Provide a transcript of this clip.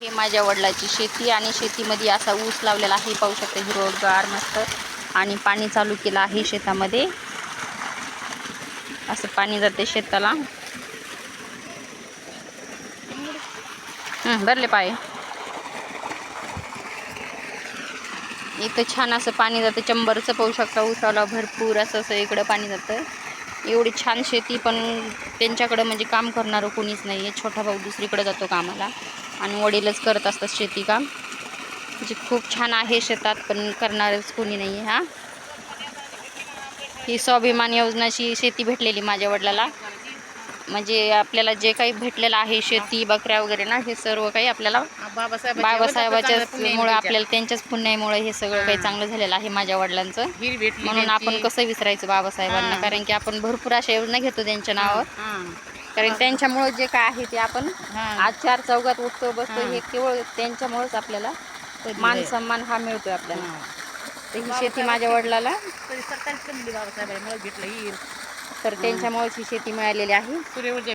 हे माझ्या वडिलांची शेती आणि शेतीमध्ये असा ऊस लावलेला आहे, पाहू शकता हिरवगार मस्त. आणि पाणी चालू केलं आहे शेतामध्ये, असं पाणी जाते शेताला. भरले पाय इथं छान असं पाणी जातं, चंबरचं पाहू शकता. ऊसाला भरपूर असं इकडं पाणी जातं. एवढी छान शेती, पण त्यांच्याकडं म्हणजे काम करणारं कोणीच नाही आहे. छोटा भाऊ दुसरीकडे जातो कामाला आणि वडीलच करत असतात शेती काम. म्हणजे खूप छान आहे शेतात, पण करणारच कोणी नाही आहे. ही स्वाभिमान योजनाची शेती भेटलेली माझ्या वडिलाला. म्हणजे आपल्याला जे काही भेटलेलं आहे शेती बकऱ्या वगैरे ना, हे सर्व काही आपल्याला बाबासाहेबाच्याच मुळे, आपल्याला त्यांच्याच पुण्यामुळे हे सगळं काही चांगलं झालेलं आहे माझ्या वडिलांचं. म्हणून आपण कसं विसरायचं बाबासाहेबांना, कारण की आपण भरपूर अशा योजना घेतो त्यांच्या नावावर. कारण त्यांच्यामुळे जे काय आहे ते आपण आज चार चौघात उठतो बसतो, हे केवळ त्यांच्यामुळेच आपल्याला मान सन्मान हा मिळतोय आपल्याला. तर ही शेती माझ्या वडिलाला तर त्यांच्यामुळेच ही शेती मिळालेली आहे.